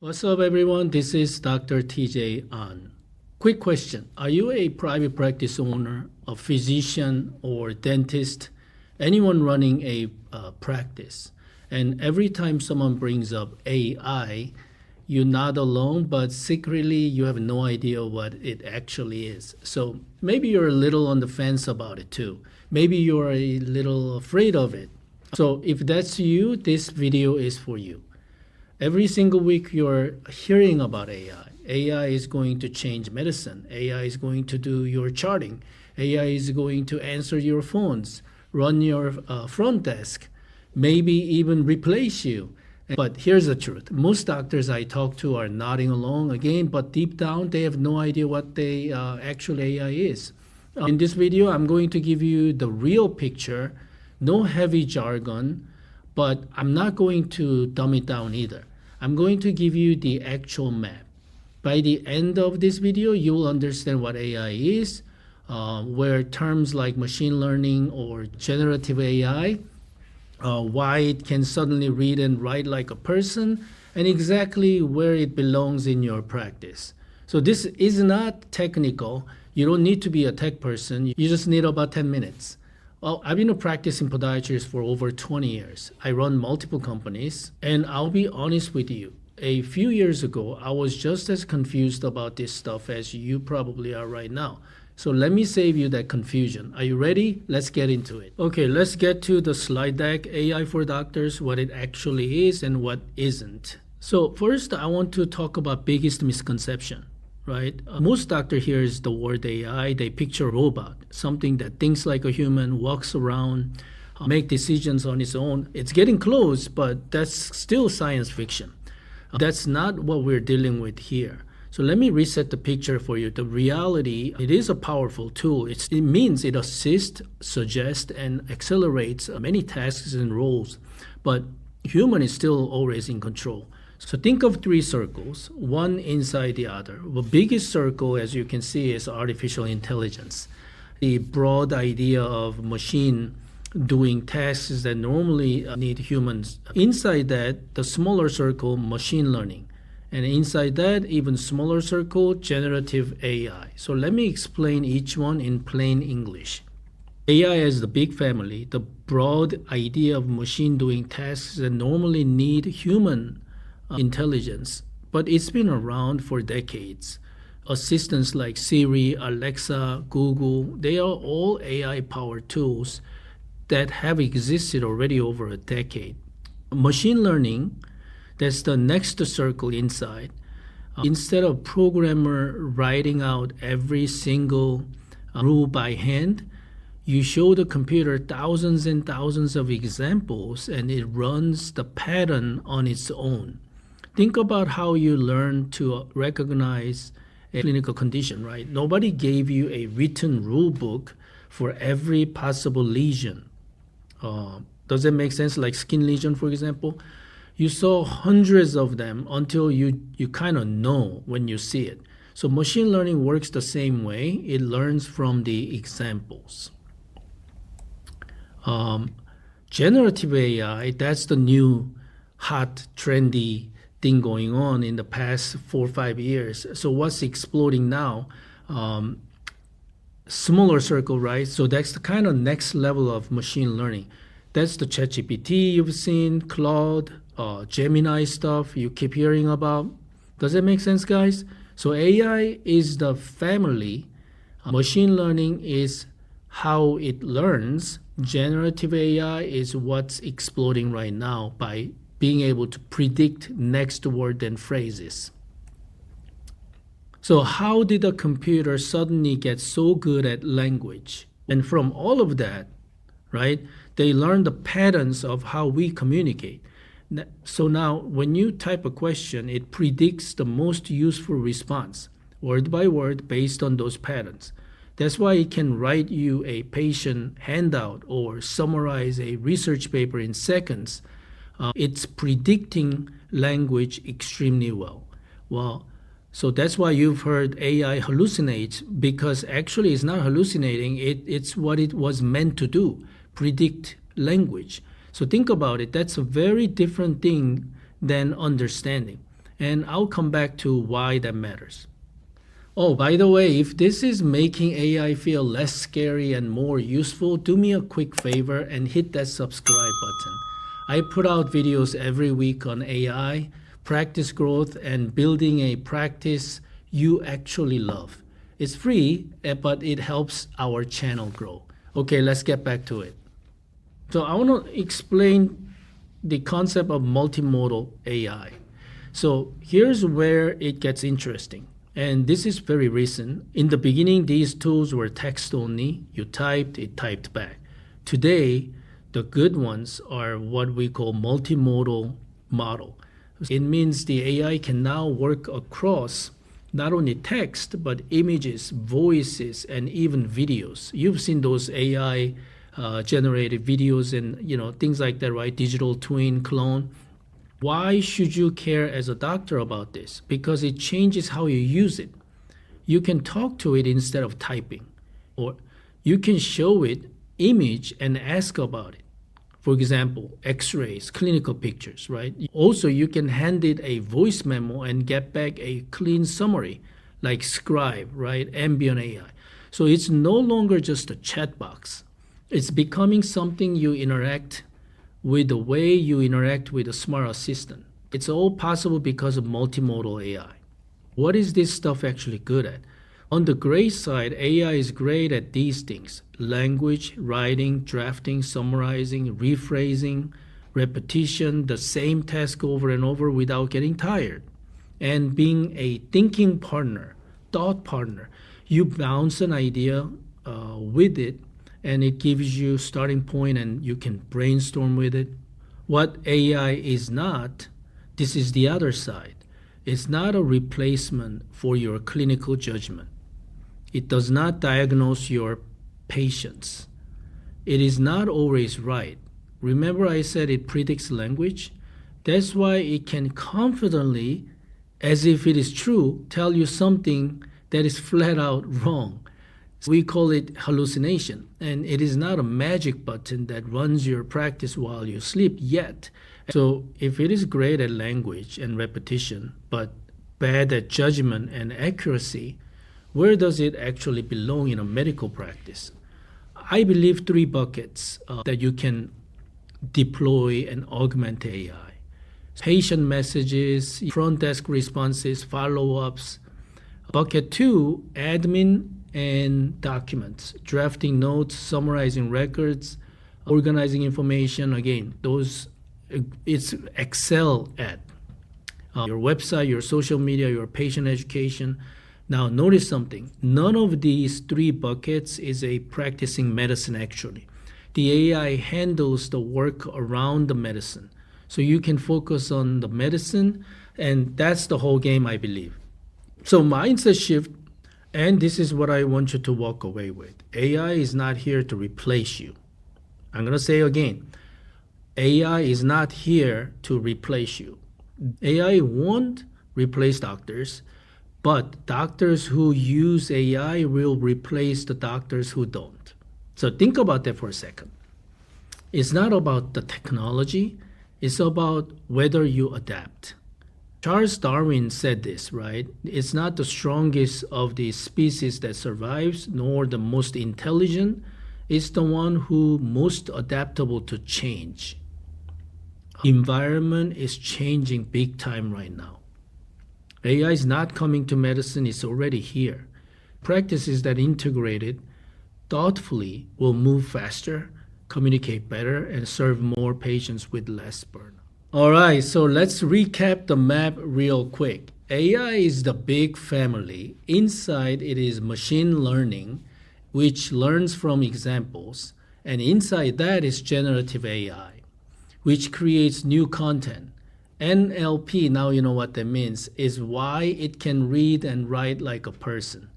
What's up, everyone? This is Dr. TJ An. Quick question. Are you a private practice owner, a physician, or dentist? Anyone running a practice? And every time someone brings up AI, you nod along, but secretly you have no idea what it actually is. So maybe you're a little on the fence about it too. Maybe you're a little afraid of it. So if that's you, this video is for you. Every single week you're hearing about AI. AI is going to change medicine. AI is going to do your charting. AI is going to answer your phones, run your front desk, maybe even replace you. But here's the truth. Most doctors I talk to are nodding along again, but deep down they have no idea what the actual AI is. In this video, I'm going to give you the real picture, no heavy jargon, but I'm not going to dumb it down either. I'm going to give you the actual map. By the end of this video, you will understand what AI is, where terms like machine learning or generative AI, why it can suddenly read and write like a person, and exactly where it belongs in your practice. So this is not technical. You don't need to be a tech person. You just need about 10 minutes. Well, I've been a practicing podiatrist for over 20 years. I run multiple companies, and I'll be honest with you. A few years ago, I was just as confused about this stuff as you probably are right now. So let me save you that confusion. Are you ready? Let's get into it. Okay, let's get to the slide deck, AI for doctors, what it actually is and what isn't. So first, I want to talk about biggest misconception. Right? Most doctor hears the word AI, they picture a robot, something that thinks like a human, walks around, make decisions on its own. It's getting close, but that's still science fiction. That's not what we're dealing with here. So let me reset the picture for you. The reality, it is a powerful tool. It means it assists, suggests, and accelerates many tasks and roles, but human is still always in control. So think of three circles, one inside the other. The biggest circle, as you can see, is artificial intelligence. The broad idea of machine doing tasks that normally need humans. Inside that, the smaller circle, machine learning. And inside that, even smaller circle, generative AI. So let me explain each one in plain English. AI is the big family, the broad idea of machine doing tasks that normally need human intelligence, but it's been around for decades. Assistants like Siri, Alexa, Google, they are all AI-powered tools that have existed already over a decade. Machine learning, that's the next circle inside. Instead of programmer writing out every single rule by hand, you show the computer thousands and thousands of examples and it runs the pattern on its own. Think about how you learn to recognize a clinical condition, right? Nobody gave you a written rule book for every possible lesion. Does that make sense? Like skin lesion, for example? You saw hundreds of them until you kind of know when you see it. So machine learning works the same way. It learns from the examples. Generative AI, that's the new hot, trendy thing going on in the past 4 or 5 years. So what's exploding now? Smaller circle, right? So that's the kind of next level of machine learning. That's the ChatGPT you've seen, Claude, Gemini stuff you keep hearing about. Does that make sense, guys? So AI is the family. Machine learning is how it learns. Generative AI is what's exploding right now by being able to predict next word and phrases. So how did a computer suddenly get so good at language? And from all of that, right, they learn the patterns of how we communicate. So now when you type a question, it predicts the most useful response, word by word, based on those patterns. That's why it can write you a patient handout or summarize a research paper in seconds. It's predicting language extremely well. So that's why you've heard AI hallucinates, because actually it's not hallucinating. It's what it was meant to do, predict language. So think about it. That's a very different thing than understanding. and I'll come back to why that matters. Oh, by the way, if this is making AI feel less scary and more useful, do me a quick favor and hit that subscribe button. I put out videos every week on AI, practice growth, and building a practice you actually love. It's free, but it helps our channel grow. Okay, let's get back to it. So I want to explain the concept of multimodal AI. So here's where it gets interesting. And this is very recent. In the beginning, these tools were text only. You typed, it typed back. Today, the good ones are what we call multimodal model. It means the AI can now work across not only text, but images, voices, and even videos. You've seen those AI generated videos and things like that, right? Digital twin, clone. Why should you care as a doctor about this? Because it changes how you use it. You can talk to it instead of typing, or you can show it image and ask about it. For example, x-rays, clinical pictures, right? Also, you can hand it a voice memo and get back a clean summary like Scribe, right? Ambient AI. So it's no longer just a chat box. It's becoming something you interact with the way you interact with a smart assistant. It's all possible because of multimodal AI. What is this stuff actually good at? On the great side, AI is great at these things: language, writing, drafting, summarizing, rephrasing, repetition, the same task over and over without getting tired, and being a thinking partner, thought partner. You bounce an idea with it, and it gives you starting point and you can brainstorm with it. What AI is not, this is the other side. It's not a replacement for your clinical judgment. It does not diagnose your patients. It is not always right. Remember I said it predicts language? That's why it can confidently, as if it is true, tell you something that is flat out wrong. We call it hallucination, and it is not a magic button that runs your practice while you sleep yet. So if it is great at language and repetition, but bad at judgment and accuracy, where does it actually belong in a medical practice? I believe three buckets that you can deploy and augment AI. Patient messages, front desk responses, follow-ups. Bucket two, admin and documents, drafting notes, summarizing records, organizing information. Again, those it's excel at. Your website, your social media, your patient education. Now notice something. None of these three buckets is a practicing medicine actually. The AI handles the work around the medicine. So you can focus on the medicine, and that's the whole game, I believe. So mindset shift, and this is what I want you to walk away with. AI is not here to replace you. I'm going to say again, AI is not here to replace you. AI won't replace doctors, but doctors who use AI will replace the doctors who don't. So think about that for a second. It's not about the technology, it's about whether you adapt. Charles Darwin said this, right? It's not the strongest of the species that survives, nor the most intelligent. It's the one who most adaptable to change. Environment is changing big time right now. AI is not coming to medicine, it's already here. Practices that integrate it thoughtfully will move faster, communicate better, and serve more patients with less burden. All right, so let's recap the map real quick. AI is the big family. Inside it is machine learning, which learns from examples. And inside that is generative AI, which creates new content. NLP, now you know what that means, is why it can read and write like a person.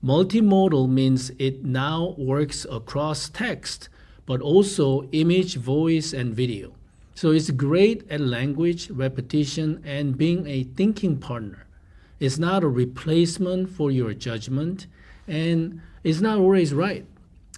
Multimodal means it now works across text, but also image, voice, and video. So it's great at language, repetition, and being a thinking partner. It's not a replacement for your judgment, and it's not always right.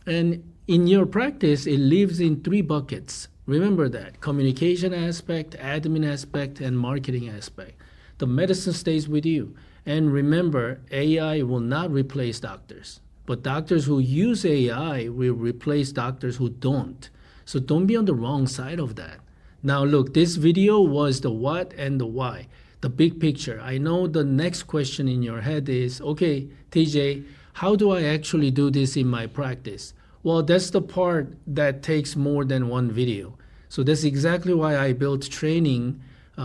And in your practice, it lives in three buckets. Remember that: communication aspect, admin aspect, and marketing aspect. the medicine stays with you. And remember, AI will not replace doctors, but doctors who use AI will replace doctors who don't. So don't be on the wrong side of that. Now look, this video was the what and the why, the big picture. I know the next question in your head is, okay, TJ, how do I actually do this in my practice? Well, that's the part that takes more than one video. So that's exactly why I built training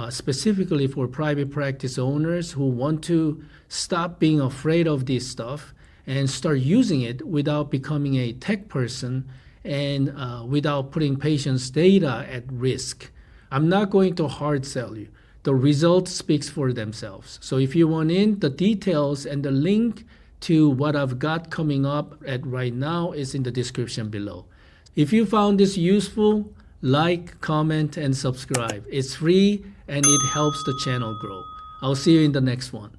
specifically for private practice owners who want to stop being afraid of this stuff and start using it without becoming a tech person and without putting patients' data at risk. I'm not going to hard sell you. The result speaks for themselves. So if you want in, the details and the link to what I've got coming up at right now is in the description below. If you found this useful, like, comment, and subscribe. It's free and it helps the channel grow. I'll see you in the next one.